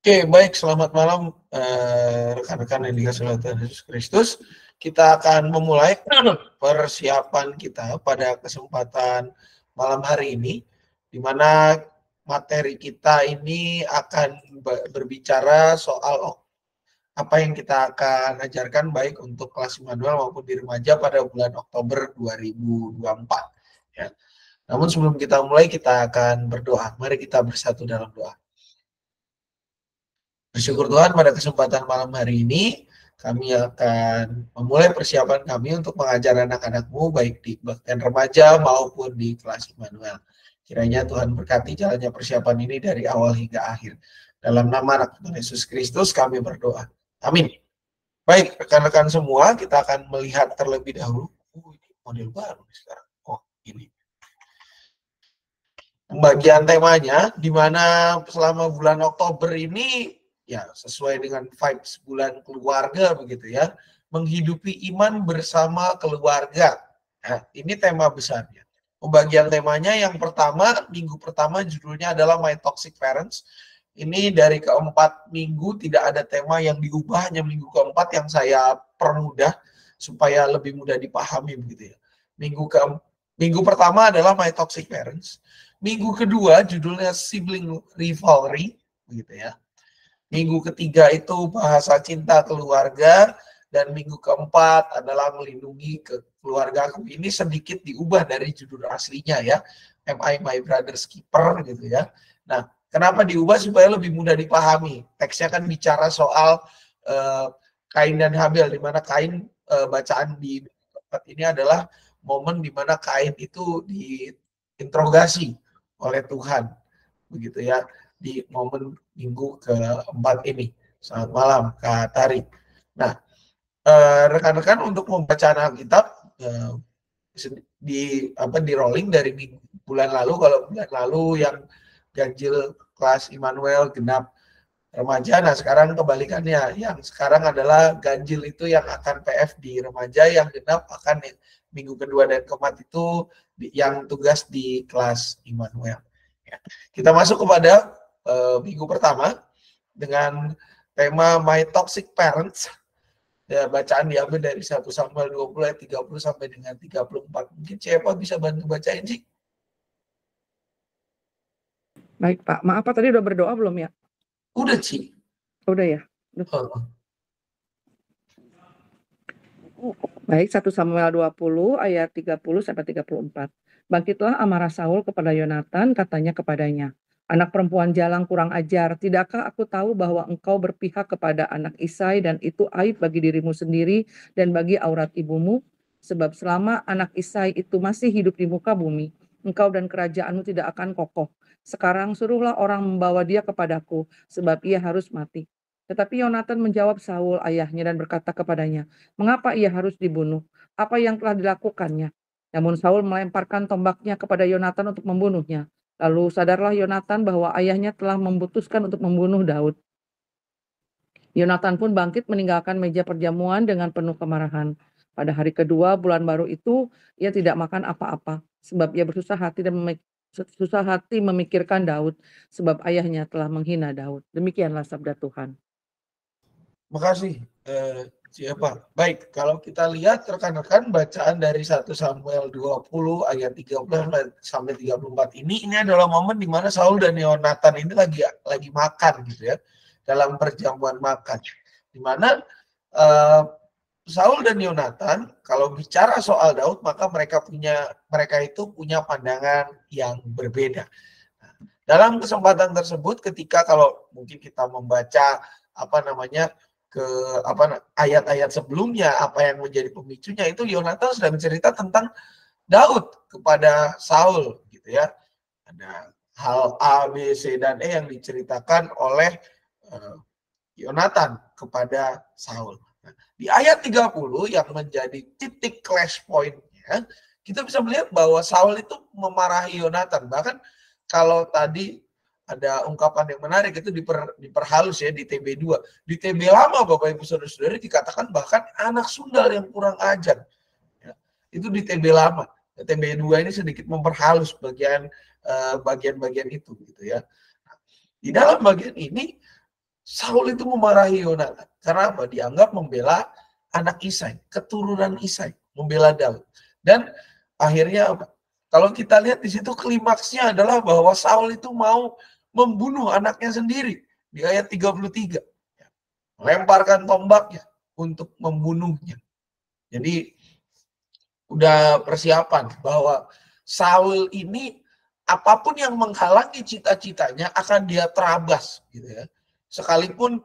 Oke, baik. Selamat malam rekan-rekan yang dikasihi oleh Tuhan Yesus Kristus. Kita akan memulai persiapan kita pada kesempatan malam hari ini, di mana materi kita ini akan berbicara soal apa yang kita akan ajarkan baik untuk kelas Immanuel maupun di remaja pada bulan Oktober 2024. Ya. Namun sebelum kita mulai, kita akan berdoa. Mari kita bersatu dalam doa. Bersyukur Tuhan, pada kesempatan malam hari ini kami akan memulai persiapan kami untuk mengajar anak-anak-Mu baik di kebaktian remaja maupun di kelas Immanuel. Kiranya Tuhan berkati jalannya persiapan ini dari awal hingga akhir. Dalam nama Anak Tuhan Yesus Kristus kami berdoa. Amin. Baik, rekan-rekan semua, kita akan melihat terlebih dahulu. Ini model baru sekarang. Oh, ini. Pembagian temanya, di mana selama bulan Oktober ini ya sesuai dengan vibes bulan keluarga begitu ya, menghidupi iman bersama keluarga. Nah, ini tema besarnya. Pembagian temanya yang pertama, minggu pertama judulnya adalah My Toxic Parents. Ini dari keempat minggu tidak ada tema yang diubah, hanya minggu keempat yang saya permudah supaya lebih mudah dipahami begitu ya. Minggu pertama adalah My Toxic Parents. Minggu kedua judulnya Sibling Rivalry begitu ya. Minggu ketiga itu bahasa cinta keluarga, dan minggu keempat adalah melindungi keluargaku. Ini sedikit diubah dari judul aslinya ya, Am I My Brother's Keeper gitu ya. Nah, kenapa diubah? Supaya lebih mudah dipahami. Teksnya kan bicara soal Kain dan Habil, di mana Kain, bacaan di tempat ini adalah momen di mana Kain itu diinterogasi oleh Tuhan begitu ya, di momen minggu keempat ini. Selamat malam Kak Tari. Nah, rekan-rekan untuk membaca Alkitab di rolling dari bulan lalu. Kalau bulan lalu yang ganjil kelas Immanuel genap remaja, nah sekarang kebalikannya, yang sekarang adalah ganjil itu yang akan PF di remaja, yang genap akan minggu kedua dan keempat itu yang tugas di kelas Immanuel. Ya. Kita masuk kepada minggu pertama dengan tema My Toxic Parents. Ya, bacaan diambil dari 1 Samuel 20 ayat 30 sampai dengan 34. Mungkin siapa bisa bantu bacain sih? Baik Pak, maaf Pak, tadi udah berdoa belum ya? Udah sih. Udah ya? Baik, 1 Samuel 20 ayat 30 sampai 34. Bangkitlah amarah Saul kepada Yonatan, katanya kepadanya, anak perempuan jalang kurang ajar, tidakkah aku tahu bahwa engkau berpihak kepada anak Isai dan itu aib bagi dirimu sendiri dan bagi aurat ibumu? Sebab selama anak Isai itu masih hidup di muka bumi, engkau dan kerajaanmu tidak akan kokoh. Sekarang suruhlah orang membawa dia kepadaku, sebab ia harus mati. Tetapi Yonatan menjawab Saul ayahnya dan berkata kepadanya, mengapa ia harus dibunuh? Apa yang telah dilakukannya? Namun Saul melemparkan tombaknya kepada Yonatan untuk membunuhnya. Lalu sadarlah Yonatan bahwa ayahnya telah memutuskan untuk membunuh Daud. Yonatan pun bangkit meninggalkan meja perjamuan dengan penuh kemarahan. Pada hari kedua bulan baru itu, ia tidak makan apa-apa, sebab ia bersusah hati memikirkan Daud, sebab ayahnya telah menghina Daud. Demikianlah sabda Tuhan. Makasih siapa. Baik, kalau kita lihat rekan-rekan bacaan dari 1 Samuel 20 ayat 30 sampai 34 ini adalah momen di mana Saul dan Yonatan ini lagi makan gitu ya, dalam perjamuan makan. Di mana Saul dan Yonatan kalau bicara soal Daud, maka mereka itu punya pandangan yang berbeda. Nah, dalam kesempatan tersebut, ketika kalau mungkin kita membaca ayat-ayat sebelumnya, apa yang menjadi pemicunya itu Yonatan sudah bercerita tentang Daud kepada Saul gitu ya. Ada hal A, B, C, dan E yang diceritakan oleh Yonatan kepada Saul. Nah, di ayat 30 yang menjadi titik clash point-nya, kita bisa melihat bahwa Saul itu memarahi Yonatan. Bahkan kalau tadi ada ungkapan yang menarik itu diperhalus ya di TB2. Di TB lama Bapak Ibu Saudara-saudara dikatakan bahkan anak sundal yang kurang ajar. Ya, itu di TB lama. TB2 ini sedikit memperhalus bagian-bagian itu gitu ya. Nah, di dalam bagian ini Saul itu memarahi Yonatan. Karena apa? Dianggap membela anak Isai, keturunan Isai, membela Daud. Dan akhirnya apa? Kalau kita lihat di situ klimaksnya adalah bahwa Saul itu mau membunuh anaknya sendiri di ayat 33. Lemparkan tombaknya untuk membunuhnya. Jadi udah persiapan bahwa Saul ini apapun yang menghalangi cita-citanya akan dia terabas gitu ya. Sekalipun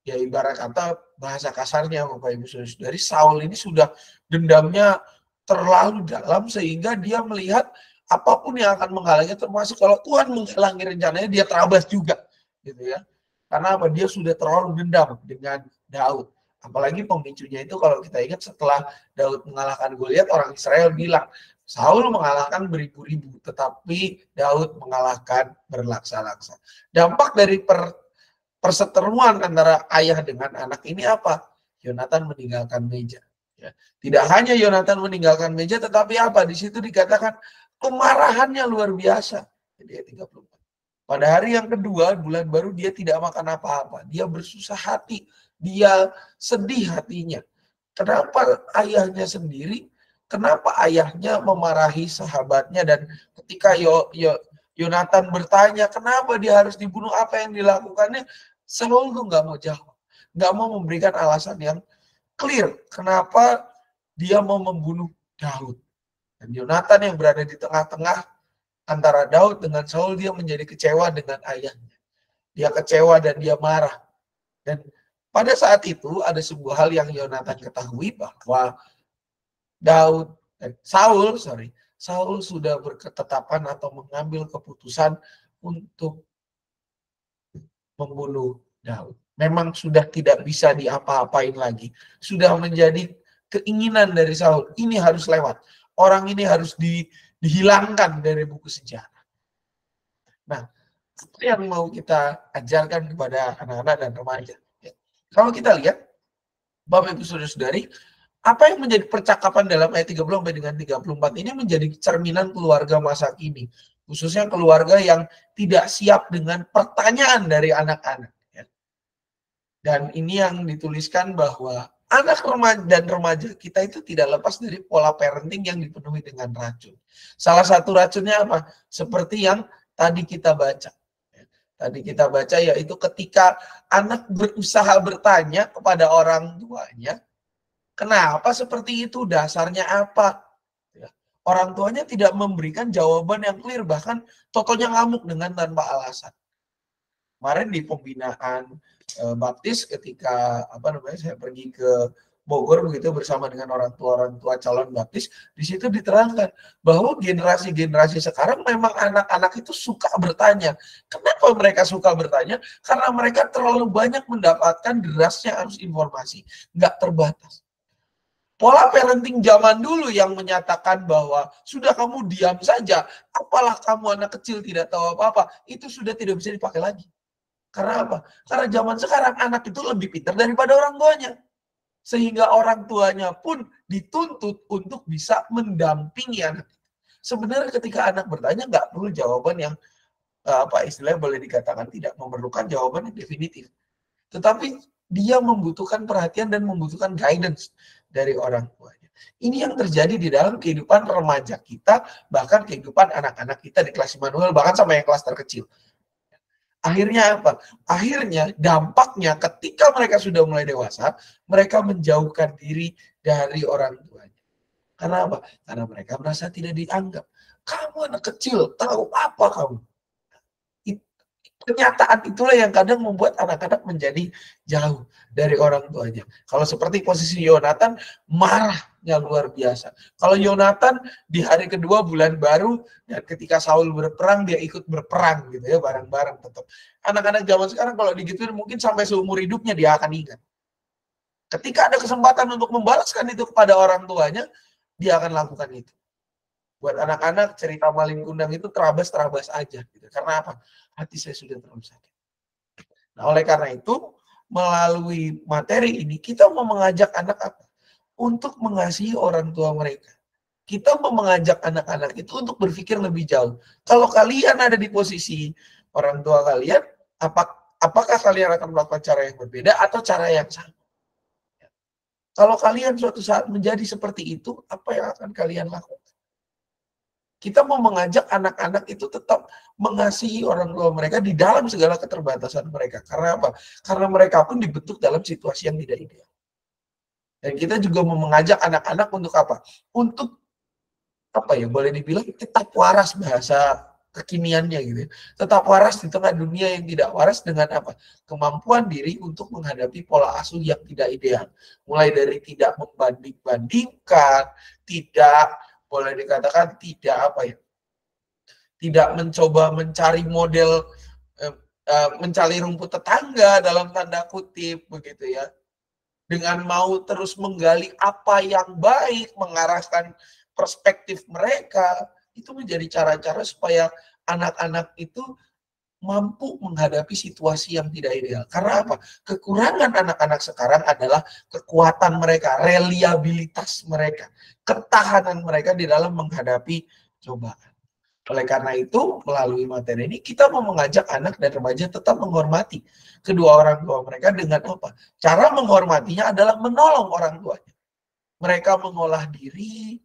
ya ibarat kata bahasa kasarnya Bapak Ibu Saudara, Saul ini sudah dendamnya terlalu dalam sehingga dia melihat apapun yang akan menghalangi, termasuk kalau Tuhan menghalangi rencananya, dia terabas juga gitu ya. Karena apa? Dia sudah terlalu dendam dengan Daud. Apalagi pemicunya itu kalau kita ingat setelah Daud mengalahkan Goliat, orang Israel bilang, Saul mengalahkan beribu-ribu, tetapi Daud mengalahkan berlaksa-laksa. Dampak dari perseteruan antara ayah dengan anak ini apa? Yonatan meninggalkan meja. Ya. Tidak hanya Yonatan meninggalkan meja, tetapi apa? Di situ dikatakan kemarahannya luar biasa. Jadi 34. Pada hari yang kedua, bulan baru, dia tidak makan apa-apa. Dia bersusah hati. Dia sedih hatinya. Kenapa ayahnya sendiri? Kenapa ayahnya memarahi sahabatnya? Dan ketika Yonatan bertanya, kenapa dia harus dibunuh? Apa yang dilakukannya? Saul tuh nggak mau jawab. Nggak mau memberikan alasan yang clear. Kenapa dia mau membunuh Daud? Dan Yonatan yang berada di tengah-tengah antara Daud dengan Saul, dia menjadi kecewa dengan ayahnya. Dia kecewa dan dia marah. Dan pada saat itu ada sebuah hal yang Yonatan ketahui bahwa Saul sudah berketetapan atau mengambil keputusan untuk membunuh Daud. Memang sudah tidak bisa diapa-apain lagi. Sudah menjadi keinginan dari Saul. Ini harus lewat. Orang ini harus dihilangkan dari buku sejarah. Nah, apa yang mau kita ajarkan kepada anak-anak dan remaja? Kalau kita lihat, Bapak Ibu Saudara-saudari, apa yang menjadi percakapan dalam ayat 30 sampai dengan 34 ini menjadi cerminan keluarga masa kini. Khususnya keluarga yang tidak siap dengan pertanyaan dari anak-anak. Dan ini yang dituliskan bahwa anak remaja dan remaja kita itu tidak lepas dari pola parenting yang dipenuhi dengan racun. Salah satu racunnya apa? Seperti yang tadi kita baca. Tadi kita baca yaitu ketika anak berusaha bertanya kepada orang tuanya, kenapa seperti itu? Dasarnya apa? Orang tuanya tidak memberikan jawaban yang clear, bahkan tokonya ngamuk dengan tanpa alasan. Kemarin di pembinaan baptis ketika saya pergi ke Bogor begitu bersama dengan orang tua calon baptis, di situ diterangkan bahwa generasi sekarang memang anak-anak itu suka bertanya. Kenapa mereka suka bertanya? Karena mereka terlalu banyak mendapatkan derasnya arus informasi, nggak terbatas. Pola parenting zaman dulu yang menyatakan bahwa sudah kamu diam saja, apalah kamu anak kecil tidak tahu apa-apa, itu sudah tidak bisa dipakai lagi. Karena apa? Karena zaman sekarang anak itu lebih pintar daripada orang tuanya. Sehingga orang tuanya pun dituntut untuk bisa mendampingi anak. Sebenarnya ketika anak bertanya nggak perlu jawaban yang istilahnya boleh dikatakan tidak memerlukan jawaban yang definitif. Tetapi dia membutuhkan perhatian dan membutuhkan guidance dari orang tuanya. Ini yang terjadi di dalam kehidupan remaja kita, bahkan kehidupan anak-anak kita di kelas Immanuel, bahkan sama yang kelas terkecil. Akhirnya apa? Akhirnya dampaknya ketika mereka sudah mulai dewasa, mereka menjauhkan diri dari orang tuanya. Karena apa? Karena mereka merasa tidak dianggap. Kamu anak kecil, tahu apa kamu? Kenyataan itulah yang kadang membuat anak-anak menjadi jauh dari orang tuanya. Kalau seperti posisi Yonatan, marahnya luar biasa. Kalau Yonatan di hari kedua bulan baru, dan ketika Saul berperang, dia ikut berperang gitu ya, bareng-bareng tetap. Anak-anak zaman sekarang kalau digituin mungkin sampai seumur hidupnya dia akan ingat. Ketika ada kesempatan untuk membalaskan itu kepada orang tuanya, dia akan lakukan itu. Buat anak-anak cerita maling kundang itu terabas aja gitu. Karena apa? Hati saya sudah terlalu sakit. Nah, oleh karena itu melalui materi ini kita mau mengajak anak apa? Untuk mengasihi orang tua mereka. Kita mau mengajak anak-anak itu untuk berpikir lebih jauh. Kalau kalian ada di posisi orang tua kalian, Apakah kalian akan melakukan cara yang berbeda atau cara yang sama? Kalau kalian suatu saat menjadi seperti itu, apa yang akan kalian lakukan? Kita mau mengajak anak-anak itu tetap mengasihi orang tua mereka di dalam segala keterbatasan mereka. Karena apa? Karena mereka pun dibentuk dalam situasi yang tidak ideal. Dan kita juga mau mengajak anak-anak untuk apa? Untuk apa ya, boleh dibilang tetap waras, bahasa kekiniannya gitu ya. Tetap waras di tengah dunia yang tidak waras dengan apa? Kemampuan diri untuk menghadapi pola asuh yang tidak ideal. Mulai dari tidak membanding-bandingkan, tidak, boleh dikatakan tidak apa ya, tidak mencoba mencari model, mencari rumput tetangga dalam tanda kutip begitu ya, dengan mau terus menggali apa yang baik, mengarahkan perspektif mereka, itu menjadi cara-cara supaya anak-anak itu mampu menghadapi situasi yang tidak ideal. Karena apa? Kekurangan anak-anak sekarang adalah kekuatan mereka, reliabilitas mereka, ketahanan mereka di dalam menghadapi cobaan. Oleh karena itu, melalui materi ini, kita mau mengajak anak dan remaja tetap menghormati kedua orang tua mereka dengan apa? Cara menghormatinya adalah menolong orang tuanya. Mereka mengolah diri,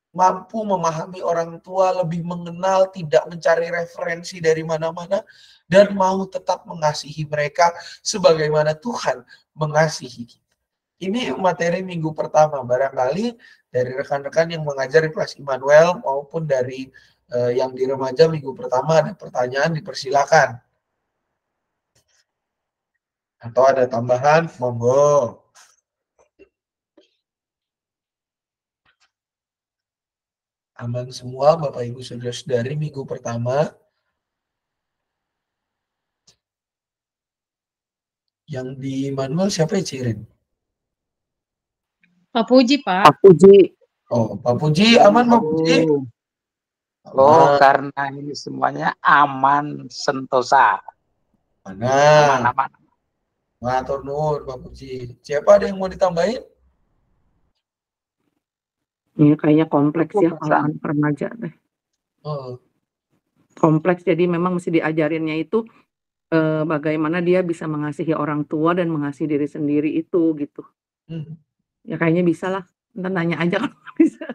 mampu memahami orang tua, lebih mengenal, tidak mencari referensi dari mana-mana, dan mau tetap mengasihi mereka sebagaimana Tuhan mengasihi kita. Ini materi minggu pertama, barangkali dari rekan-rekan yang mengajar di kelas Immanuel maupun dari yang di remaja minggu pertama ada pertanyaan, dipersilakan. Atau ada tambahan, monggo. Aman semua Bapak Ibu Saudara-saudari minggu pertama. Yang di Immanuel siapa ya, Cirin? Pak Puji, Pak. Pak Puji. Oh, Pak Puji, aman Pak Puji? Oh, karena ini semuanya aman sentosa. Mana? Aman-aman. Matur nuwun Pak Puji. Siapa ada yang mau ditambahin? Ini kayaknya kompleks ya kalau anak remaja deh. Oh. Kompleks, jadi memang mesti diajarinnya itu bagaimana dia bisa mengasihi orang tua dan mengasihi diri sendiri itu gitu. Ya kayaknya bisa lah. Ntar nanya aja kalau nggak bisa.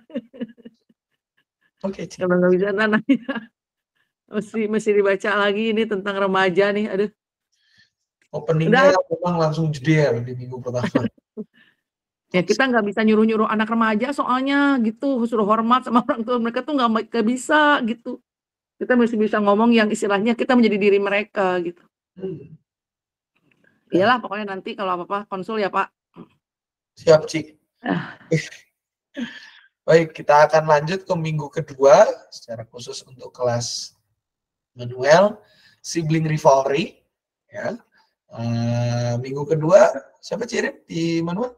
Oke. Kalau nggak bisa ntar nanya. Mesti dibaca lagi ini tentang remaja nih. Aduh. Openingnya memang langsung jeder di minggu pertama. Ya kita nggak bisa nyuruh-nyuruh anak remaja soalnya gitu, suruh hormat sama orang tua mereka tuh nggak bisa gitu. Kita mesti bisa ngomong yang istilahnya kita menjadi diri mereka gitu. Iyalah pokoknya nanti kalau apa-apa konsul ya Pak. Siap Cik. Baik, kita akan lanjut ke minggu kedua secara khusus untuk kelas Manuel Sibling Rivalry ya. Minggu kedua siapa Cirin di Manuel?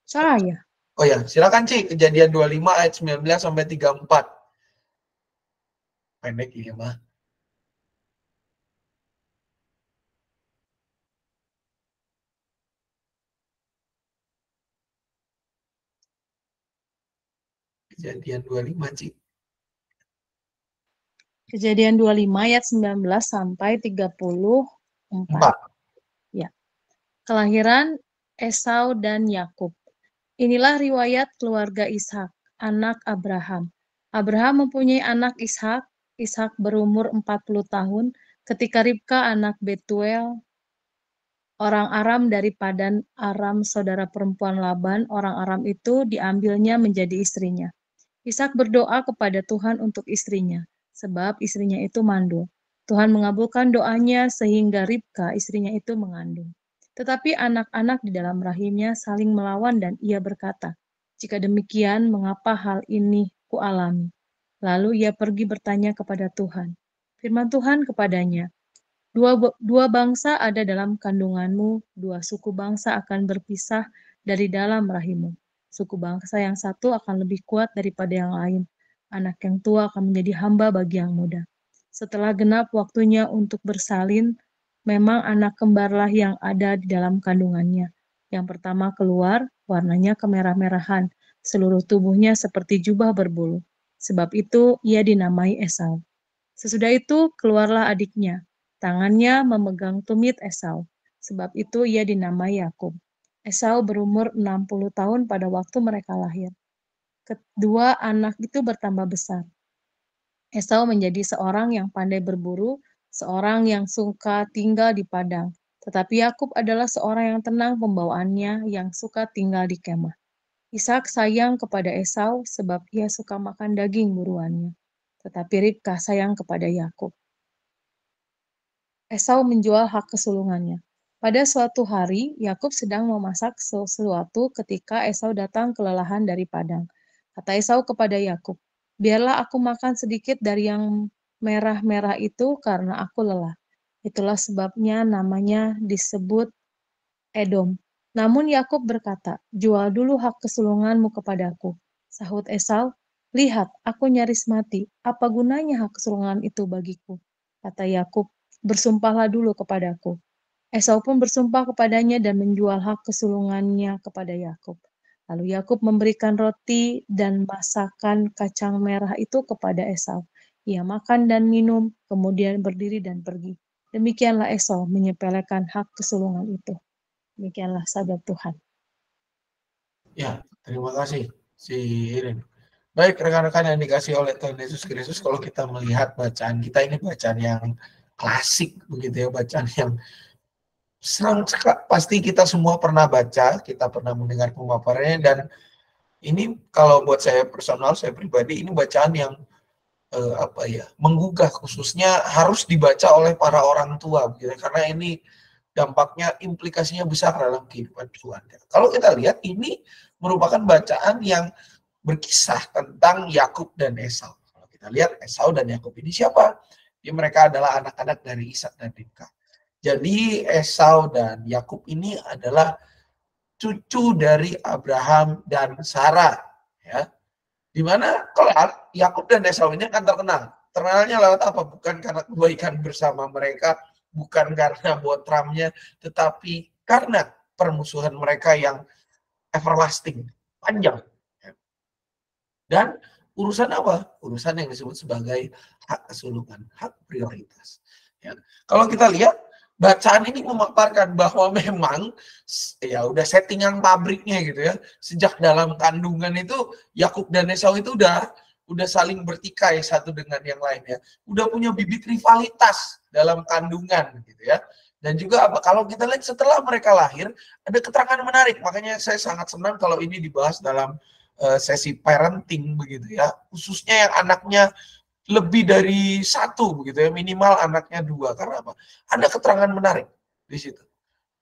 Saya. Oh ya, silakan Cik, Kejadian 25 ayat 19 sampai 34. Pendek ini mah. Kejadian 25 Cik. Kejadian 25 ayat 19 sampai 34. Ya. Kelahiran Esau dan Yakub. Inilah riwayat keluarga Ishak, anak Abraham. Abraham mempunyai anak Ishak. Ishak berumur 40 tahun ketika Ribka anak Betuel, orang Aram dari Padan Aram, saudara perempuan Laban, orang Aram itu diambilnya menjadi istrinya. Ishak berdoa kepada Tuhan untuk istrinya, sebab istrinya itu mandul. Tuhan mengabulkan doanya sehingga Ribka istrinya itu mengandung. Tetapi anak-anak di dalam rahimnya saling melawan dan ia berkata, jika demikian mengapa hal ini kualami? Lalu ia pergi bertanya kepada Tuhan. Firman Tuhan kepadanya, dua bangsa ada dalam kandunganmu, dua suku bangsa akan berpisah dari dalam rahimmu. Suku bangsa yang satu akan lebih kuat daripada yang lain. Anak yang tua akan menjadi hamba bagi yang muda. Setelah genap waktunya untuk bersalin, memang anak kembarlah yang ada di dalam kandungannya. Yang pertama keluar, warnanya kemerah-merahan, seluruh tubuhnya seperti jubah berbulu. Sebab itu ia dinamai Esau. Sesudah itu keluarlah adiknya, Tangannya memegang tumit Esau, sebab itu ia dinamai Yakub. Esau berumur 60 tahun pada waktu mereka lahir. Kedua anak itu bertambah besar. Esau menjadi seorang yang pandai berburu, seorang yang suka tinggal di padang. Tetapi Yakub adalah seorang yang tenang pembawaannya, yang suka tinggal di kemah. Ishak sayang kepada Esau sebab ia suka makan daging buruannya. Tetapi Ribka sayang kepada Yakub. Esau menjual hak kesulungannya. Pada suatu hari, Yakub sedang memasak sesuatu ketika Esau datang kelelahan dari padang. Kata Esau kepada Yakub, "Biarlah aku makan sedikit dari yang merah-merah itu karena aku lelah." Itulah sebabnya namanya disebut Edom. Namun Yakub berkata, "Jual dulu hak kesulunganmu kepadaku." Sahut Esau, "Lihat, aku nyaris mati. Apa gunanya hak kesulungan itu bagiku?" Kata Yakub, "Bersumpahlah dulu kepadaku." Esau pun bersumpah kepadanya dan menjual hak kesulungannya kepada Yakub. Lalu Yakub memberikan roti dan masakan kacang merah itu kepada Esau. Ia makan dan minum, kemudian berdiri dan pergi. Demikianlah Esau menyepelekan hak kesulungan itu. Demikianlah sabda Tuhan. Ya, terima kasih si Irin. Baik, rekan-rekan yang dikasih oleh Tuhan Yesus Kristus, kalau kita melihat bacaan kita ini bacaan yang klasik begitu ya, bacaan yang pasti kita semua pernah baca, kita pernah mendengar pemaparannya, dan ini kalau buat saya personal, saya pribadi, ini bacaan yang menggugah, khususnya harus dibaca oleh para orang tua begitu, karena ini dampaknya, implikasinya besar dalam kehidupan keluarga. Kalau kita lihat, ini merupakan bacaan yang berkisah tentang Yakub dan Esau. Kalau kita lihat, Esau dan Yakub ini siapa? Mereka adalah anak-anak dari Ishak dan Ribka. Jadi Esau dan Yakub ini adalah cucu dari Abraham dan Sarah, ya. Di mana kelak Yakub dan Esau ini akan terkenal. Terkenalnya lewat apa? Bukan karena kebaikan bersama mereka, bukan karena botramnya, tetapi karena permusuhan mereka yang everlasting, panjang. Dan urusan apa? Urusan yang disebut sebagai hak kesulungan, hak prioritas. Ya. Kalau kita lihat, bacaan ini memaparkan bahwa memang ya udah settingan pabriknya gitu ya. Sejak dalam kandungan itu Yakub dan Esau itu udah saling bertikai satu dengan yang lainnya. Udah punya bibit rivalitas dalam kandungan gitu ya. Dan juga apa, kalau kita lihat setelah mereka lahir, ada keterangan menarik. Makanya saya sangat senang kalau ini dibahas dalam sesi parenting begitu ya. Khususnya yang anaknya lebih dari satu begitu ya, minimal anaknya 2. Karena apa? Ada keterangan menarik di situ.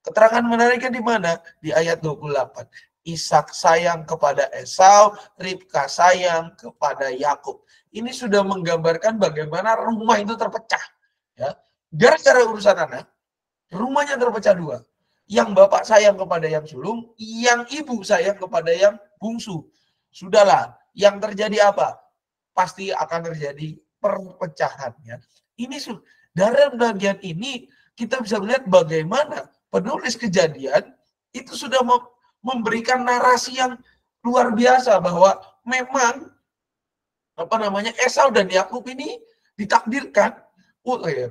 Keterangan menariknya di mana? Di ayat 28. Ishak sayang kepada Esau, Ribka sayang kepada Yakub. Ini sudah menggambarkan bagaimana rumah itu terpecah. Ya. Gara-gara urusan anak, rumahnya terpecah 2. Yang bapak sayang kepada yang sulung, yang ibu sayang kepada yang bungsu. Sudahlah, yang terjadi apa? Pasti akan terjadi perpecahan. Ya. Ini dalam bagian ini kita bisa melihat bagaimana penulis Kejadian itu sudah memberikan narasi yang luar biasa bahwa memang Esau dan Yakub ini ditakdirkan,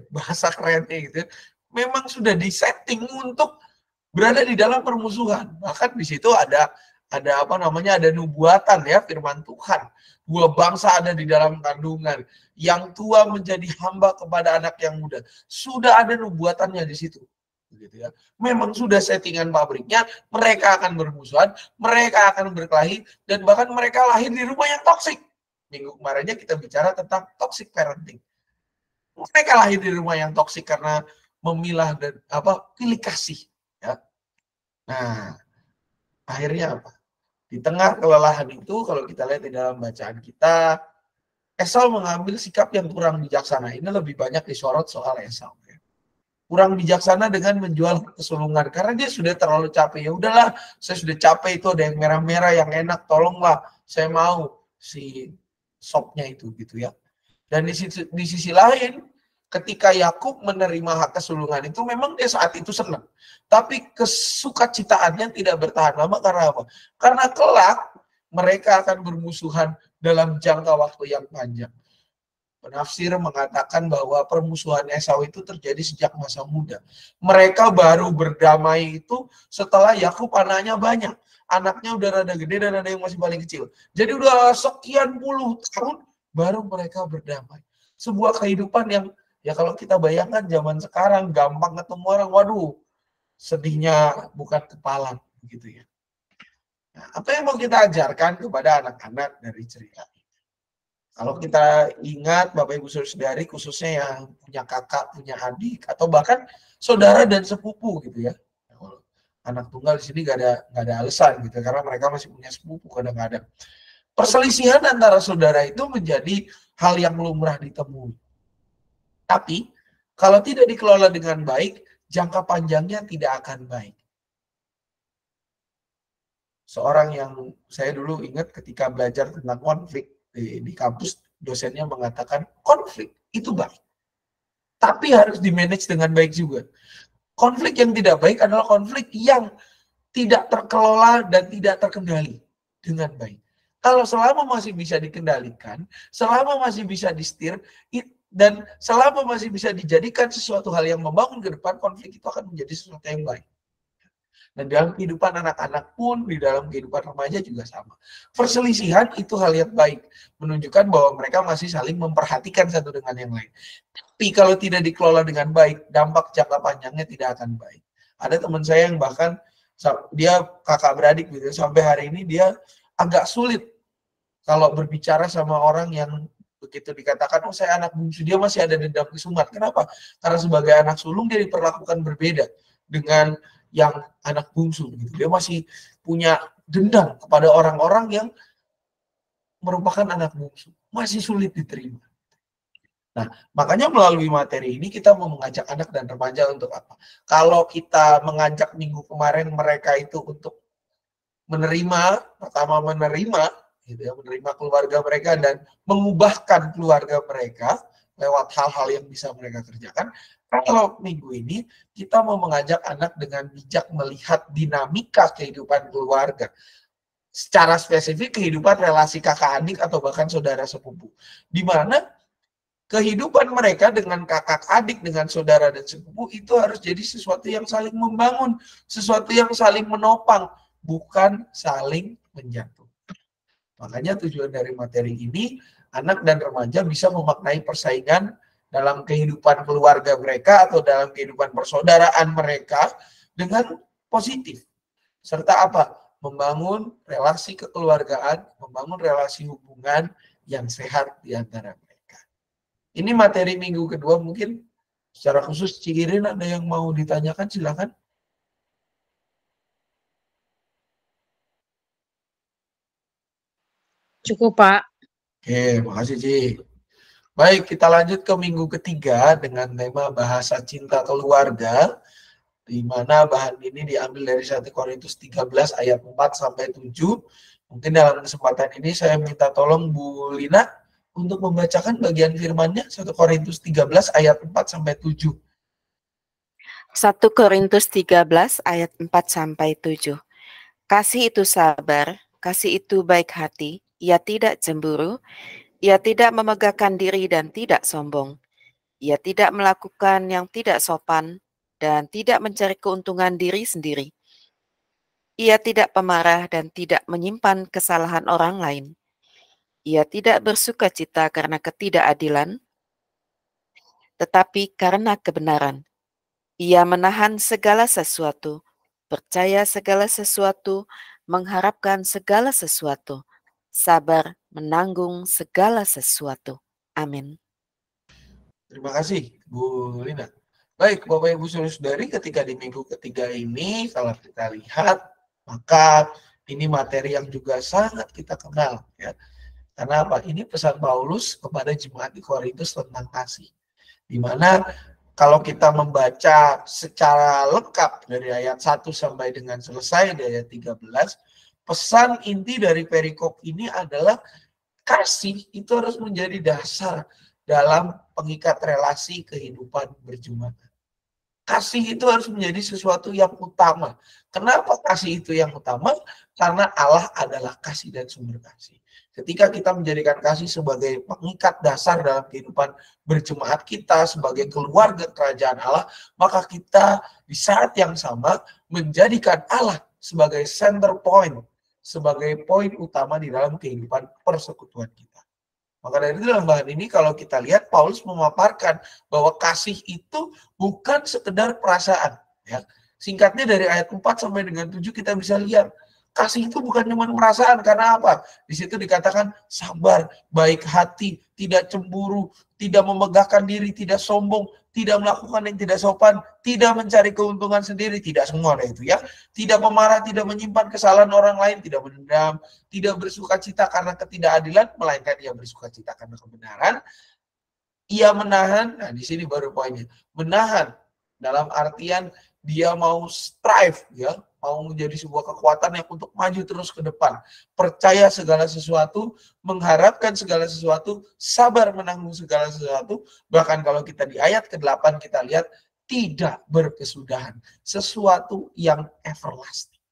bahasa kerennya gitu, memang sudah disetting untuk berada di dalam permusuhan. Bahkan di situ ada nubuatan ya, firman Tuhan. 2 bangsa ada di dalam kandungan, yang tua menjadi hamba kepada anak yang muda. Sudah ada nubuatannya di situ. Begitu ya. Memang sudah settingan pabriknya, mereka akan bermusuhan, mereka akan berkelahi, dan bahkan mereka lahir di rumah yang toksik. Minggu kemarinnya kita bicara tentang toxic parenting. Mereka lahir di rumah yang toksik karena memilah dan pilih kasih. Ya. Nah, akhirnya apa? Di tengah kelelahan itu, kalau kita lihat di dalam bacaan kita, Esau mengambil sikap yang kurang bijaksana. Ini lebih banyak disorot soal Esau. Kurang bijaksana dengan menjual kesulungan karena dia sudah terlalu capek. Ya udahlah, saya sudah capek, itu ada yang merah-merah yang enak, tolonglah saya mau si sopnya itu gitu ya. Dan di sisi lain, ketika Yakub menerima hak kesulungan itu, memang dia saat itu senang, tapi kesukacitaannya tidak bertahan lama. Karena apa? Karena kelak mereka akan bermusuhan dalam jangka waktu yang panjang. Penafsir mengatakan bahwa permusuhan Esau itu terjadi sejak masa muda. Mereka baru berdamai itu setelah Yakub anaknya banyak. Anaknya udah rada gede dan ada yang masih paling kecil. Jadi udah sekian puluh tahun baru mereka berdamai. Sebuah kehidupan yang ya kalau kita bayangkan zaman sekarang gampang ketemu orang, waduh, sedihnya bukan kepalan gitu ya. Nah, apa yang mau kita ajarkan kepada anak-anak dari cerita ini? Kalau kita ingat Bapak Ibu Saudari, khususnya yang punya kakak, punya adik, atau bahkan saudara dan sepupu gitu ya. Anak tunggal di sini gak ada alasan gitu, karena mereka masih punya sepupu kadang-kadang. Perselisihan antara saudara itu menjadi hal yang lumrah ditemui. Tapi kalau tidak dikelola dengan baik, jangka panjangnya tidak akan baik. Seorang yang saya dulu ingat ketika belajar tentang konflik di kampus, dosennya mengatakan konflik itu baik, tapi harus dimanage dengan baik juga. Konflik yang tidak baik adalah konflik yang tidak terkelola dan tidak terkendali dengan baik. Kalau selama masih bisa dikendalikan, selama masih bisa disetir, dan selama masih bisa dijadikan sesuatu hal yang membangun ke depan, konflik itu akan menjadi sesuatu yang baik. Dan dalam kehidupan anak-anak pun, di dalam kehidupan remaja juga sama. Perselisihan itu hal yang baik, menunjukkan bahwa mereka masih saling memperhatikan satu dengan yang lain. Tapi kalau tidak dikelola dengan baik, dampak jangka panjangnya tidak akan baik. Ada teman saya yang bahkan, dia kakak beradik gitu, sampai hari ini dia agak sulit kalau berbicara sama orang yang begitu dikatakan, oh saya anak bungsu, dia masih ada dendam kesumat. Kenapa? Karena sebagai anak sulung dia diperlakukan berbeda dengan yang anak bungsu gitu. Dia masih punya dendam kepada orang-orang yang merupakan anak bungsu. Masih sulit diterima. Nah, makanya melalui materi ini kita mau mengajak anak dan remaja untuk apa? Kalau kita mengajak minggu kemarin mereka itu untuk menerima, pertama menerima gitu ya, menerima keluarga mereka dan mengubahkan keluarga mereka lewat hal-hal yang bisa mereka kerjakan. Kalau minggu ini kita mau mengajak anak dengan bijak melihat dinamika kehidupan keluarga. Secara spesifik kehidupan relasi kakak adik atau bahkan saudara sepupu. Di mana kehidupan mereka dengan kakak adik, dengan saudara dan sepupu itu harus jadi sesuatu yang saling membangun, sesuatu yang saling menopang, bukan saling menjatuhkan. Makanya tujuan dari materi ini, anak dan remaja bisa memaknai persaingan dalam kehidupan keluarga mereka atau dalam kehidupan persaudaraan mereka dengan positif. Serta apa? Membangun relasi kekeluargaan, membangun relasi hubungan yang sehat di antara mereka. Ini materi minggu kedua, mungkin secara khusus Cikirin ada yang mau ditanyakan, silakan. Cukup, Pak. Oke, makasih Ci. Baik, kita lanjut ke minggu ketiga dengan tema bahasa cinta keluarga, di mana bahan ini diambil dari 1 Korintus 13 ayat 4 sampai 7. Mungkin dalam kesempatan ini saya minta tolong Bu Lina untuk membacakan bagian firman-Nya, 1 Korintus 13 ayat 4 sampai 7. 1 Korintus 13 ayat 4 sampai 7. Kasih itu sabar, kasih itu baik hati, ia tidak cemburu, ia tidak memegahkan diri dan tidak sombong. Ia tidak melakukan yang tidak sopan dan tidak mencari keuntungan diri sendiri. Ia tidak pemarah dan tidak menyimpan kesalahan orang lain. Ia tidak bersuka cita karena ketidakadilan, tetapi karena kebenaran. Ia menahan segala sesuatu, percaya segala sesuatu, mengharapkan segala sesuatu, sabar menanggung segala sesuatu. Amin. Terima kasih Bu Lina. Baik, Bapak Ibu Saudari, ketika di minggu ketiga ini kalau kita lihat, maka ini materi yang juga sangat kita kenal ya. Karena apa? Ini pesan Paulus kepada jemaat di Korintus tentang kasih. Di mana kalau kita membaca secara lengkap dari ayat 1 sampai dengan selesai di ayat 13, pesan inti dari perikop ini adalah kasih itu harus menjadi dasar dalam pengikat relasi kehidupan berjemaat. Kasih itu harus menjadi sesuatu yang utama. Kenapa kasih itu yang utama? Karena Allah adalah kasih dan sumber kasih. Ketika kita menjadikan kasih sebagai pengikat dasar dalam kehidupan berjemaat kita, sebagai keluarga kerajaan Allah, maka kita di saat yang sama menjadikan Allah sebagai center point, sebagai poin utama di dalam kehidupan persekutuan kita. Maka dari itu dalam bahan ini kalau kita lihat Paulus memaparkan bahwa kasih itu bukan sekedar perasaan. Ya. Singkatnya dari ayat 4 sampai dengan 7 kita bisa lihat. Kasih itu bukan cuma perasaan, karena apa? Di situ dikatakan sabar, baik hati, tidak cemburu, tidak memegahkan diri, tidak sombong, tidak melakukan yang tidak sopan, tidak mencari keuntungan sendiri, tidak semua itu ya. Tidak memarah, tidak menyimpan kesalahan orang lain, tidak mendendam, tidak bersukacita karena ketidakadilan, melainkan ia bersukacita karena kebenaran. Ia menahan, nah di sini baru poinnya, menahan dalam artian dia mau strive ya, mau menjadi sebuah kekuatan yang untuk maju terus ke depan. Percaya segala sesuatu, mengharapkan segala sesuatu, sabar menanggung segala sesuatu. Bahkan kalau kita di ayat ke-8 kita lihat, tidak berkesudahan. Sesuatu yang everlasting.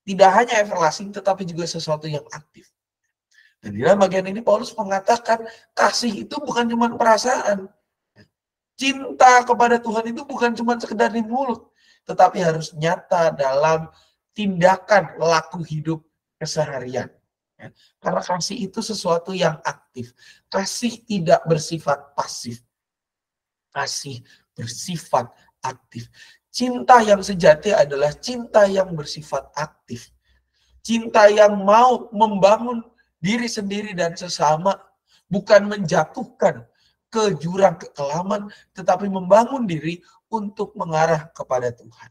Tidak hanya everlasting, tetapi juga sesuatu yang aktif. Dan di dalam bagian ini Paulus mengatakan, kasih itu bukan cuma perasaan. Cinta kepada Tuhan itu bukan cuma sekedar di mulut, tetapi harus nyata dalam tindakan laku hidup keseharian. Ya. Karena kasih itu sesuatu yang aktif. Kasih tidak bersifat pasif. Kasih bersifat aktif. Cinta yang sejati adalah cinta yang bersifat aktif. Cinta yang mau membangun diri sendiri dan sesama, bukan menjatuhkan ke jurang kekelaman, tetapi membangun diri untuk mengarah kepada Tuhan.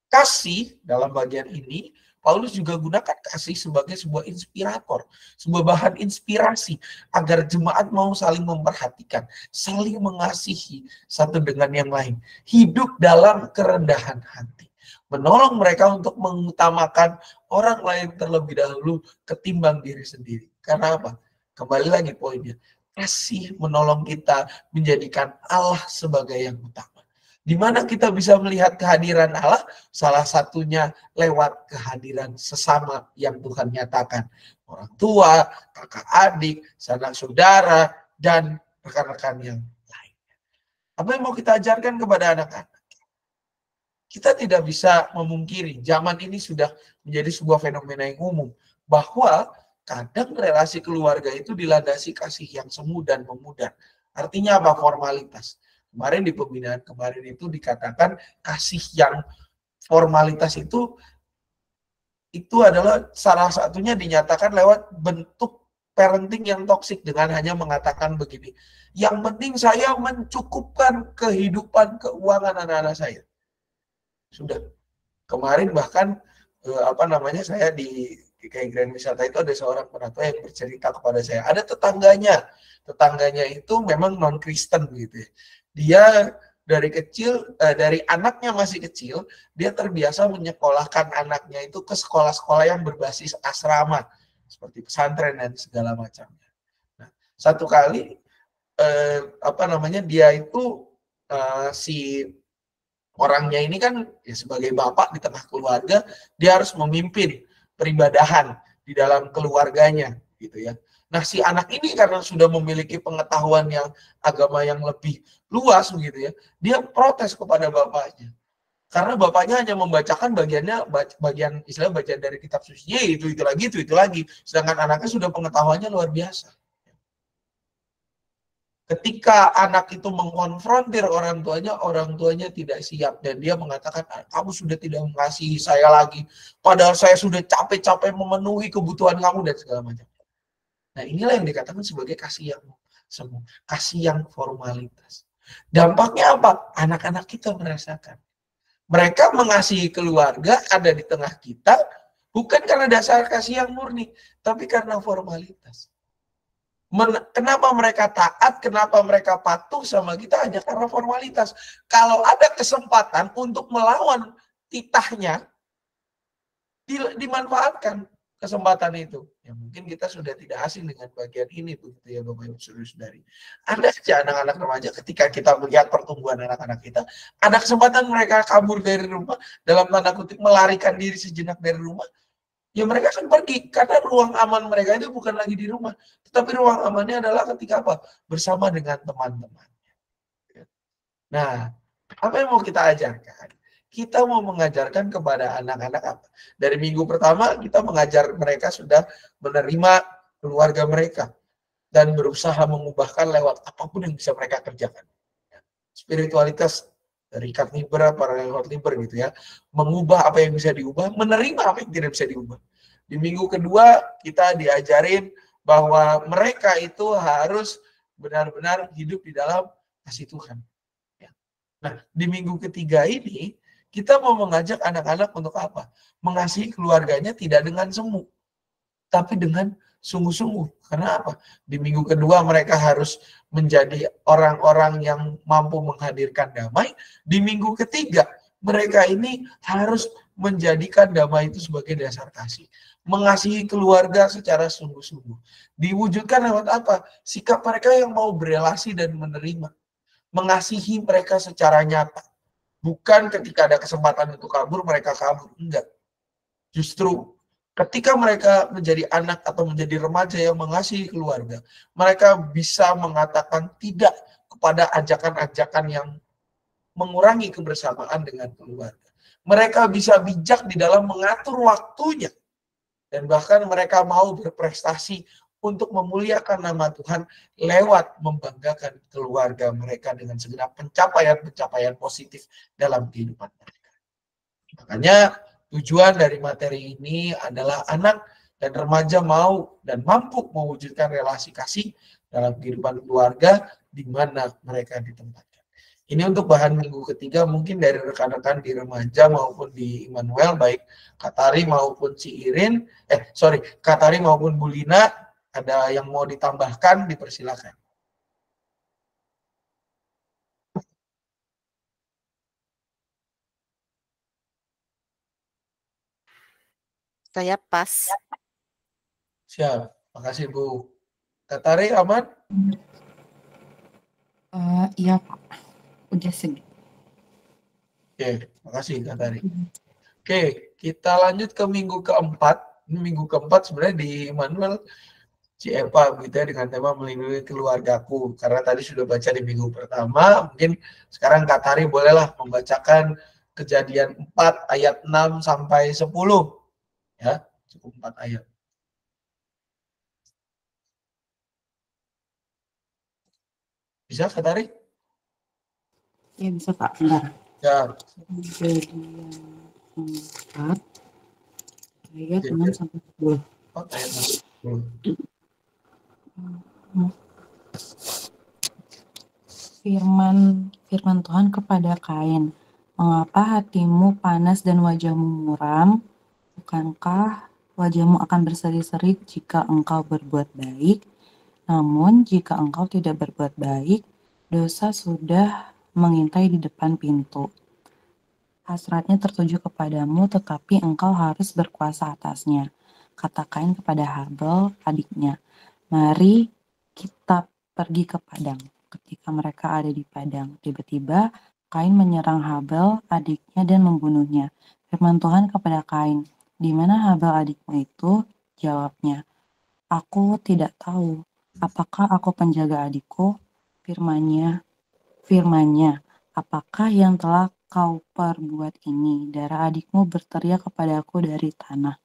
Kasih dalam bagian ini, Paulus juga gunakan kasih sebagai sebuah inspirator, sebuah bahan inspirasi agar jemaat mau saling memperhatikan, saling mengasihi satu dengan yang lain, hidup dalam kerendahan hati, menolong mereka untuk mengutamakan orang lain terlebih dahulu ketimbang diri sendiri. Karena apa? Kembali lagi poinnya, kasih menolong kita menjadikan Allah sebagai yang utama. Di mana kita bisa melihat kehadiran Allah, salah satunya lewat kehadiran sesama yang Tuhan nyatakan. Orang tua, kakak adik, sanak saudara, dan rekan-rekan yang lainnya. Apa yang mau kita ajarkan kepada anak-anak? Kita tidak bisa memungkiri, zaman ini sudah menjadi sebuah fenomena yang umum, bahwa kadang relasi keluarga itu dilandasi kasih yang semu dan memudar. Artinya apa? Formalitas. Kemarin di pembinaan kemarin itu dikatakan kasih yang formalitas itu adalah salah satunya dinyatakan lewat bentuk parenting yang toksik dengan hanya mengatakan begini. Yang penting saya mencukupkan kehidupan keuangan anak-anak saya. Sudah. Kemarin bahkan saya di kayak Grand Wisata itu ada seorang penatua yang bercerita kepada saya, ada tetangganya itu memang non-Kristen gitu ya. Dia dari kecil, dari anaknya masih kecil, dia terbiasa menyekolahkan anaknya itu ke sekolah-sekolah yang berbasis asrama, seperti pesantren dan segala macamnya. Nah, satu kali dia itu si orangnya ini kan ya sebagai bapak di tengah keluarga, dia harus memimpin peribadahan di dalam keluarganya gitu ya. Nah, si anak ini karena sudah memiliki pengetahuan yang agama yang lebih luas begitu ya, dia protes kepada bapaknya. Karena bapaknya hanya membacakan bagian dari kitab suci, itu lagi. Sedangkan anaknya sudah pengetahuannya luar biasa. Ketika anak itu mengkonfrontir orang tuanya tidak siap. Dan dia mengatakan, kamu sudah tidak mengasihi saya lagi. Padahal saya sudah capek-capek memenuhi kebutuhan kamu dan segala macam. Nah, inilah yang dikatakan sebagai kasih yang semu, kasih yang formalitas. Dampaknya apa? Anak-anak kita merasakan. Mereka mengasihi keluarga, ada di tengah kita, bukan karena dasar kasih yang murni, tapi karena formalitas. Kenapa mereka taat, kenapa mereka patuh sama kita hanya karena formalitas. Kalau ada kesempatan untuk melawan titahnya, dimanfaatkan kesempatan itu. Ya mungkin kita sudah tidak asing dengan bagian ini begitu ya Bapak Ibu Saudara-saudari. Ada saja anak-anak remaja ketika kita melihat pertumbuhan anak-anak kita, ada kesempatan mereka kabur dari rumah, dalam tanda kutip melarikan diri sejenak dari rumah. ya mereka akan pergi, karena ruang aman mereka itu bukan lagi di rumah, tetapi ruang amannya adalah ketika apa? Bersama dengan teman-teman. Nah, apa yang mau kita ajarkan? Kita mau mengajarkan kepada anak-anak apa? Dari minggu pertama kita mengajar mereka sudah menerima keluarga mereka dan berusaha mengubahkan lewat apapun yang bisa mereka kerjakan. Spiritualitas dari Kartniber, para lewat liber gitu ya, mengubah apa yang bisa diubah, menerima apa yang tidak bisa diubah. Di minggu kedua kita diajarin bahwa mereka itu harus benar-benar hidup di dalam kasih Tuhan. Nah, di minggu ketiga ini, kita mau mengajak anak-anak untuk apa? Mengasihi keluarganya tidak dengan semu, tapi dengan sungguh-sungguh. Karena apa? Di minggu kedua mereka harus menjadi orang-orang yang mampu menghadirkan damai. Di minggu ketiga, mereka ini harus menjadikan damai itu sebagai dasar kasih. Mengasihi keluarga secara sungguh-sungguh. Diwujudkan lewat apa? Sikap mereka yang mau berelasi dan menerima. Mengasihi mereka secara nyata. Bukan ketika ada kesempatan untuk kabur, mereka kabur. Enggak. Justru ketika mereka menjadi anak atau menjadi remaja yang mengasihi keluarga, mereka bisa mengatakan tidak kepada ajakan-ajakan yang mengurangi kebersamaan dengan keluarga. Mereka bisa bijak di dalam mengatur waktunya. Dan bahkan mereka mau berprestasi untuk memuliakan nama Tuhan lewat membanggakan keluarga mereka dengan segenap pencapaian-pencapaian positif dalam kehidupan mereka. Makanya tujuan dari materi ini adalah anak dan remaja mau dan mampu mewujudkan relasi kasih dalam kehidupan keluarga di mana mereka ditempatkan. Ini untuk bahan minggu ketiga, mungkin dari rekan-rekan di remaja maupun di Immanuel, baik Katari maupun si Irin, Katari maupun Bulina, ada yang mau ditambahkan, dipersilakan. Saya pas. Siap, makasih Bu. Katari aman? Iya Pak, udah segitu. Oke, makasih Katari. Oke, kita lanjut ke minggu keempat. Ini minggu keempat sebenarnya di Immanuel si Eva gitu ya, dengan tema melindungi keluargaku. Karena tadi sudah baca di minggu pertama, mungkin sekarang Katari bolehlah membacakan Kejadian 4 ayat 6 sampai 10. Ya, cukup 4 ayat. Bisa Katari? Ya bisa Pak, bentar. Ya. Kejadian 4 ayat 6 sampai 10. Ayat 10. Firman Tuhan kepada Kain, mengapa hatimu panas dan wajahmu muram? Bukankah wajahmu akan berseri-seri jika engkau berbuat baik? Namun jika engkau tidak berbuat baik, dosa sudah mengintai di depan pintu. Hasratnya tertuju kepadamu, tetapi engkau harus berkuasa atasnya. Kata Kain kepada Habel, adiknya, mari kita pergi ke padang. Ketika mereka ada di padang, tiba-tiba Kain menyerang Habel, adiknya, dan membunuhnya. Firman Tuhan kepada Kain, di mana Habel adikmu itu? Jawabnya, aku tidak tahu. Apakah aku penjaga adikku? Firmannya, apakah yang telah kau perbuat ini? Darah adikmu berteriak kepadaku dari tanah.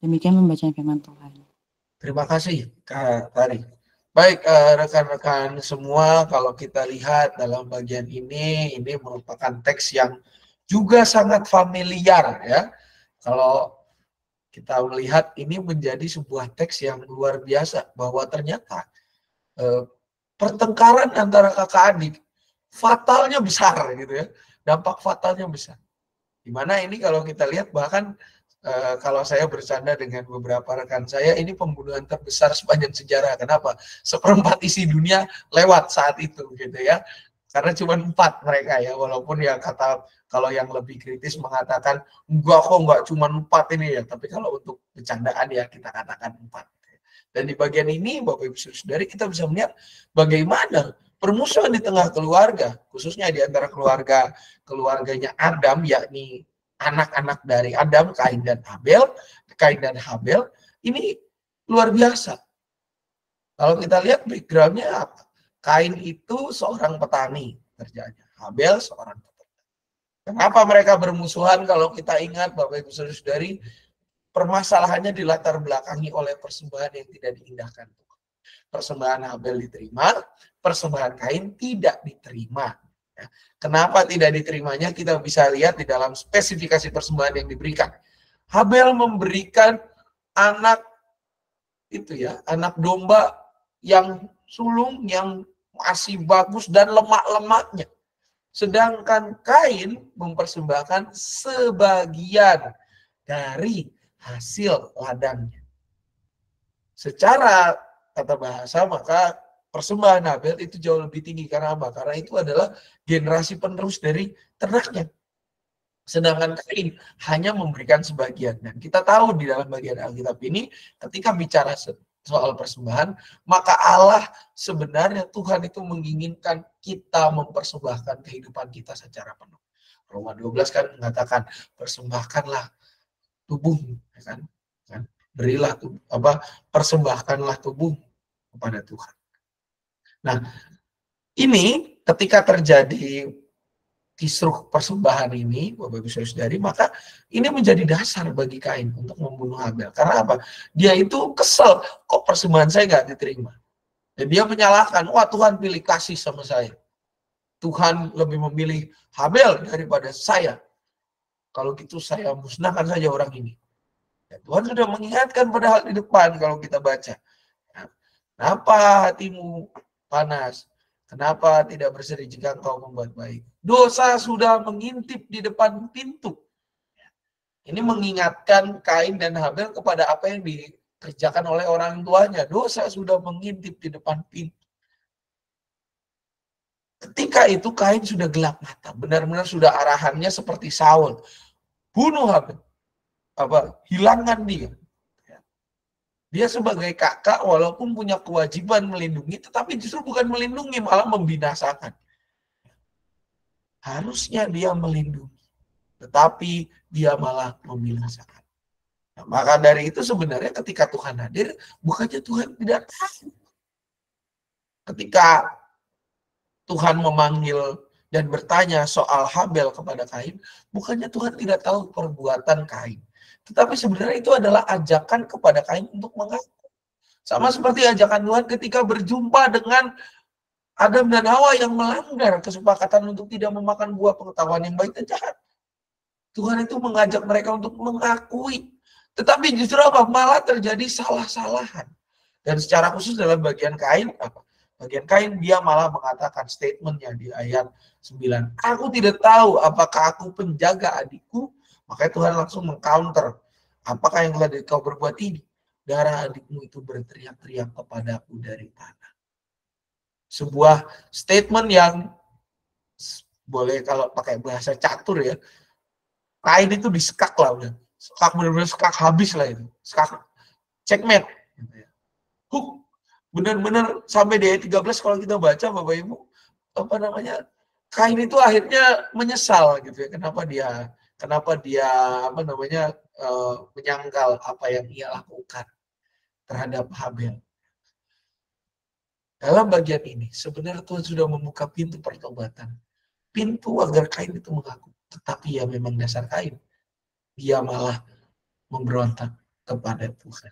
Demikian pembacaan firman Tuhan. Terima kasih Kak Tari. Baik rekan-rekan semua, kalau kita lihat dalam bagian ini merupakan teks yang juga sangat familiar ya. Kalau kita melihat ini menjadi sebuah teks yang luar biasa, bahwa ternyata pertengkaran antara kakak adik fatalnya besar gitu ya, dampak fatalnya besar. Dimana ini kalau kita lihat bahkan kalau saya bercanda dengan beberapa rekan saya, ini pembunuhan terbesar sepanjang sejarah. Kenapa? 1/4 isi dunia lewat saat itu gitu ya. Karena cuma 4 mereka ya, walaupun ya kata kalau yang lebih kritis mengatakan enggak cuma 4 ini ya, tapi kalau untuk bercandaan ya kita katakan 4. Dan di bagian ini Bapak Ibu Saudari kita bisa melihat bagaimana permusuhan di tengah keluarga, khususnya di antara keluarganya Adam, yakni anak-anak dari Adam, Kain dan Habel, ini luar biasa. Kalau kita lihat backgroundnya apa? Kain itu seorang petani kerjanya, Habel seorang petani. Kenapa mereka bermusuhan? Kalau kita ingat Bapak Ibu Saudara-saudari, permasalahannya dilatar belakangi oleh persembahan yang tidak diindahkan. Persembahan Habel diterima, persembahan Kain tidak diterima. Kenapa tidak diterimanya? Kita bisa lihat di dalam spesifikasi persembahan yang diberikan. Habel memberikan anak domba yang sulung, yang masih bagus dan lemak-lemaknya. Sedangkan Kain mempersembahkan sebagian dari hasil ladangnya. Secara kata bahasa, maka persembahan Habel itu jauh lebih tinggi. Karena apa? Karena itu adalah generasi penerus dari ternaknya. Sedangkan Kain hanya memberikan sebagian. Dan kita tahu di dalam bagian Alkitab ini, ketika bicara soal persembahan, maka Allah sebenarnya Tuhan itu menginginkan kita mempersembahkan kehidupan kita secara penuh. Roma 12 kan mengatakan, persembahkanlah tubuhmu, kan? Berilah persembahkanlah tubuh kepada Tuhan. Nah, ini ketika terjadi kisruh persembahan ini, Bapak Ibu Saudari, maka ini menjadi dasar bagi Kain untuk membunuh Habel. Karena apa? Dia itu kesel, kok persembahan saya nggak diterima. Dan dia menyalahkan, wah Tuhan pilih kasih sama saya. Tuhan lebih memilih Habel daripada saya. Kalau gitu saya musnahkan saja orang ini. Ya, Tuhan sudah mengingatkan padahal di depan kalau kita baca. Nah, kenapa hatimu panas? Kenapa tidak bersedih jika engkau membuat baik? Dosa sudah mengintip di depan pintu. Ini mengingatkan Kain dan Habel kepada apa yang dikerjakan oleh orang tuanya. Dosa sudah mengintip di depan pintu. Ketika itu Kain sudah gelap mata. Benar-benar sudah arahannya seperti Saul. Bunuh Habel. Hilangkan dia. Dia sebagai kakak walaupun punya kewajiban melindungi, tetapi justru bukan melindungi, malah membinasakan. Harusnya dia melindungi, tetapi dia malah membinasakan. Nah, maka dari itu sebenarnya ketika Tuhan hadir, bukannya Tuhan tidak tahu. Ketika Tuhan memanggil dan bertanya soal Habel kepada Kain, bukannya Tuhan tidak tahu perbuatan Kain. Tetapi sebenarnya itu adalah ajakan kepada Kain untuk mengaku. Sama seperti ajakan Tuhan ketika berjumpa dengan Adam dan Hawa yang melanggar kesepakatan untuk tidak memakan buah pengetahuan yang baik dan jahat. Tuhan itu mengajak mereka untuk mengakui. Tetapi justru apa? Malah terjadi salah-salahan. Dan secara khusus dalam bagian Kain, bagian Kain dia malah mengatakan statementnya di ayat 9. Aku tidak tahu apakah aku penjaga adikku. Makanya Tuhan langsung mengcounter. Apakah yang telah kau berbuat ini? Darah adikmu itu berteriak-teriak kepadaku dari tanah. Sebuah statement yang boleh kalau pakai bahasa catur ya. Kain itu disekak lah udah. Sekak benar-benar sekak habis lah itu. Sekak checkmate. Hook. Benar-benar sampai di ayat 13 kalau kita baca Bapak Ibu. Kain itu akhirnya menyesal gitu ya. Kenapa dia menyangkal apa yang ia lakukan terhadap Habel. Dalam bagian ini sebenarnya Tuhan sudah membuka pintu pertobatan, pintu agar Kain itu mengaku. Tetapi ya memang dasar Kain, dia malah memberontak kepada Tuhan.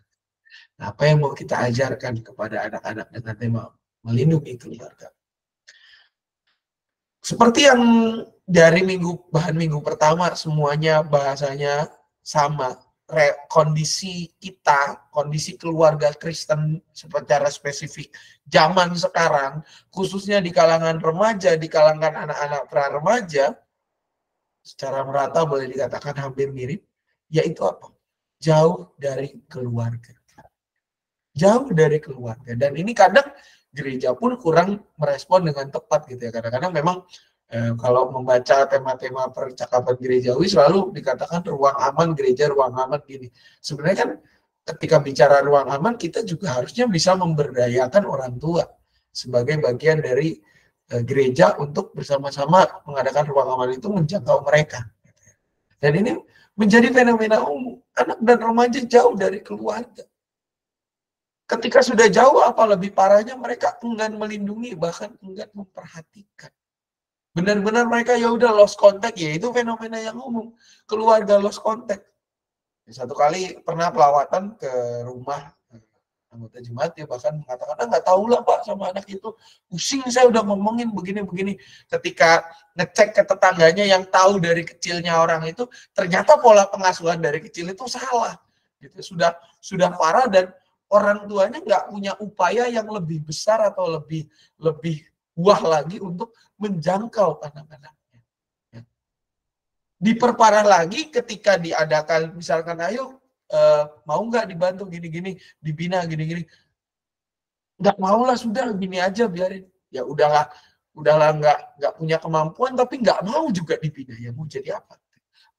Nah, apa yang mau kita ajarkan kepada anak-anak dengan tema melindungi keluarga? Seperti yang dari bahan minggu pertama semuanya bahasanya sama. Kondisi kita, kondisi keluarga Kristen secara spesifik zaman sekarang, khususnya di kalangan remaja, di kalangan anak-anak pra-remaja, secara merata boleh dikatakan hampir mirip, yaitu apa? Jauh dari keluarga. Jauh dari keluarga. Dan ini kadang gereja pun kurang merespon dengan tepat gitu ya. Kadang-kadang memang kalau membaca tema-tema percakapan gerejawi selalu dikatakan ruang aman gereja, ruang aman gini. Sebenarnya kan ketika bicara ruang aman kita juga harusnya bisa memberdayakan orang tua sebagai bagian dari gereja untuk bersama-sama mengadakan ruang aman itu menjangkau mereka. Dan ini menjadi fenomena umum. Anak dan remaja jauh dari keluarga. Ketika sudah jauh, apa lebih parahnya, mereka enggan melindungi, bahkan enggan memperhatikan. Benar-benar mereka ya udah lost contact, ya itu fenomena yang umum. Keluarga lost contact. Satu kali pernah pelawatan ke rumah anggota jemaat, dia bahkan mengatakan, nggak tahu lah Pak sama anak itu, pusing saya udah ngomongin begini-begini. Ketika ngecek ke tetangganya yang tahu dari kecilnya orang itu, ternyata pola pengasuhan dari kecil itu salah. Gitu. Sudah parah, dan orang tuanya nggak punya upaya yang lebih besar atau lebih wah lagi untuk menjangkau anak-anaknya. Ya. Diperparah lagi ketika diadakan, misalkan ayo mau nggak dibantu gini-gini, dibina gini-gini. Nggak mau lah, sudah gini aja biarin. Ya udahlah nggak punya kemampuan, tapi nggak mau juga dibina. Ya mau jadi apa?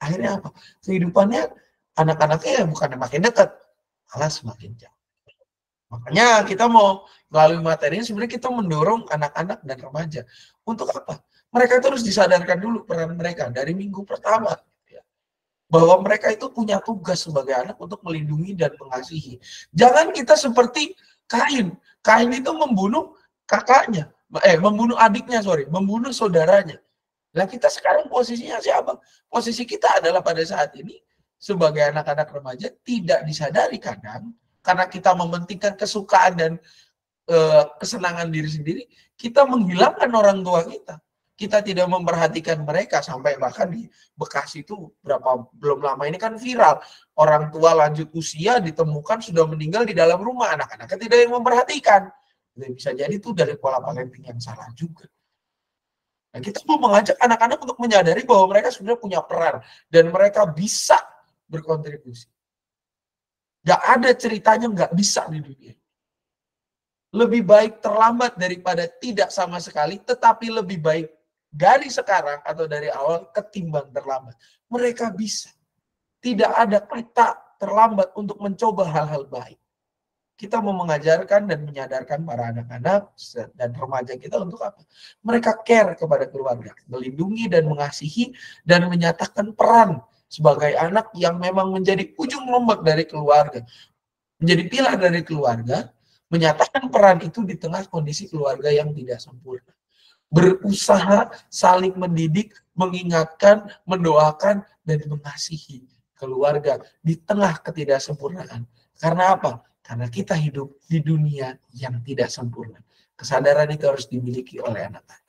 Akhirnya apa? Kehidupannya anak-anaknya bukan makin dekat, malah semakin jauh. Makanya kita mau melalui materi ini sebenarnya kita mendorong anak-anak dan remaja. Untuk apa? Mereka itu harus disadarkan dulu peran mereka dari minggu pertama. Bahwa mereka itu punya tugas sebagai anak untuk melindungi dan mengasihi. Jangan kita seperti Kain. Kain itu membunuh kakaknya, membunuh adiknya, membunuh saudaranya. Nah kita sekarang posisinya siapa? Posisi kita adalah pada saat ini sebagai anak-anak remaja tidak disadari kadang, karena kita mementingkan kesukaan dan kesenangan diri sendiri, kita menghilangkan orang tua kita. Kita tidak memperhatikan mereka, sampai bahkan di Bekasi itu belum lama ini kan viral, orang tua lanjut usia ditemukan sudah meninggal di dalam rumah, anak-anaknya tidak yang memperhatikan. Jadi bisa jadi itu dari pola parenting yang salah juga. Nah, kita mau mengajak anak-anak untuk menyadari bahwa mereka sudah punya peran dan mereka bisa berkontribusi. Gak ada ceritanya nggak bisa di dunia. Lebih baik terlambat daripada tidak sama sekali, tetapi lebih baik dari sekarang atau dari awal ketimbang terlambat. Mereka bisa. Tidak ada kata terlambat untuk mencoba hal-hal baik. Kita mau mengajarkan dan menyadarkan para anak-anak dan remaja kita untuk apa? Mereka care kepada keluarga, melindungi dan mengasihi dan menyatakan peran sebagai anak yang memang menjadi ujung tombak dari keluarga. Menjadi pilar dari keluarga, menyatakan peran itu di tengah kondisi keluarga yang tidak sempurna. Berusaha saling mendidik, mengingatkan, mendoakan, dan mengasihi keluarga di tengah ketidaksempurnaan. Karena apa? Karena kita hidup di dunia yang tidak sempurna. Kesadaran itu harus dimiliki oleh anak-anak.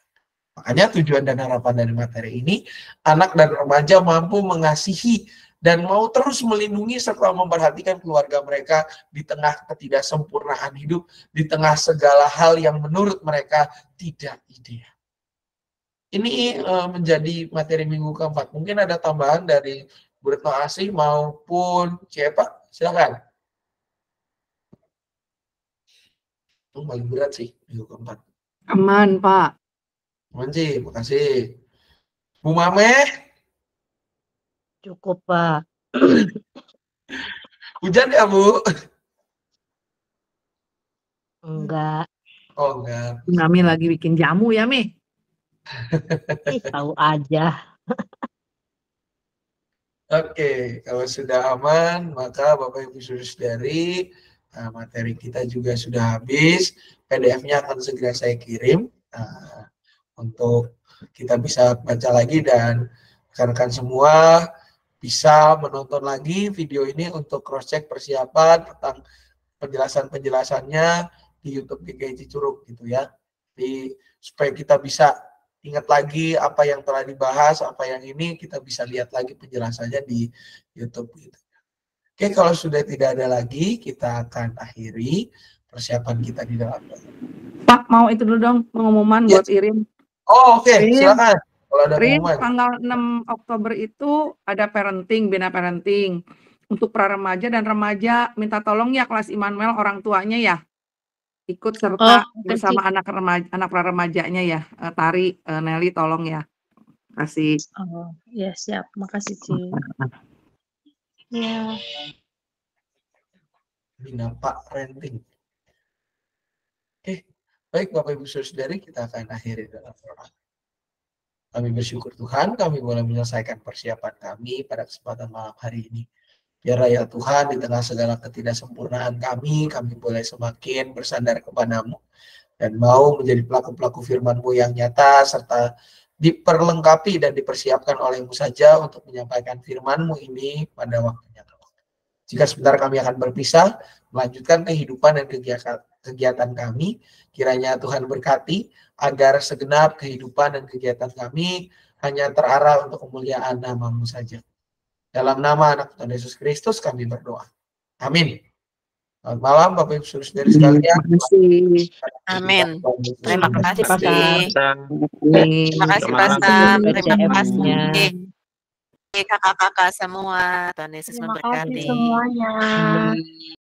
Makanya tujuan dan harapan dari materi ini, anak dan remaja mampu mengasihi dan mau terus melindungi serta memperhatikan keluarga mereka di tengah ketidaksempurnaan hidup, di tengah segala hal yang menurut mereka tidak ideal. Ini menjadi materi minggu keempat. Mungkin ada tambahan dari Bu Retno Asih maupun siapa? Silakan. Itu paling berat sih minggu keempat. Aman, Pak. Aman sih, makasih. Bu Mameh? Cukup, Pak. Hujan ya, Bu? Enggak. Oh, enggak. Mami lagi bikin jamu ya, Mi? Tahu aja. Oke, kalau sudah aman, maka Bapak Ibu Saudari, materi kita juga sudah habis. PDF-nya akan segera saya kirim untuk kita bisa baca lagi dan rekan-rekan semua bisa menonton lagi video ini untuk cross-check persiapan tentang penjelasan-penjelasannya di YouTube GKI Cicurug gitu ya. Jadi supaya kita bisa ingat lagi apa yang telah dibahas, apa yang ini kita bisa lihat lagi penjelasannya di YouTube gitu. Oke, kalau sudah tidak ada lagi, kita akan akhiri persiapan kita di dalam. Pak, mau itu dulu dong pengumuman buat Irin. Oh, oke, silakan. Kalau ada Irin, pengumuman. tanggal 6 Oktober itu ada parenting, bina parenting. Untuk pra remaja dan remaja, minta tolong ya kelas Immanuel orang tuanya ya. Ikut serta bersama anak pra remajanya ya. Tari, Nelly tolong ya. Kasih. Oh, ya siap. Makasih, Ci. Ya. Bina Pak Renting. Oke, baik Bapak Ibu Saudari, kita akan akhiri dalam doa. Kami bersyukur Tuhan, kami boleh menyelesaikan persiapan kami pada kesempatan malam hari ini. Biar ya Tuhan, di tengah segala ketidaksempurnaan kami boleh semakin bersandar kepadamu dan mau menjadi pelaku-pelaku firman-Mu yang nyata, serta diperlengkapi dan dipersiapkan oleh-Mu saja untuk menyampaikan firman-Mu ini pada waktunya. Jika sebentar kami akan berpisah, melanjutkan kehidupan dan kegiatan kami, kiranya Tuhan berkati agar segenap kehidupan dan kegiatan kami hanya terarah untuk kemuliaan nama-Mu saja. Dalam nama anak Tuhan Yesus Kristus kami berdoa. Amin. Selamat malam Bapak Ibu Saudara sekalian. Terima kasih. Amin. Terima kasih. Pak Sam. Terima kasih Pak Sam. Terima PCF-nya. kasih kakak-kakak semua. Tuhan Yesus Terima kasih memberkati. semuanya.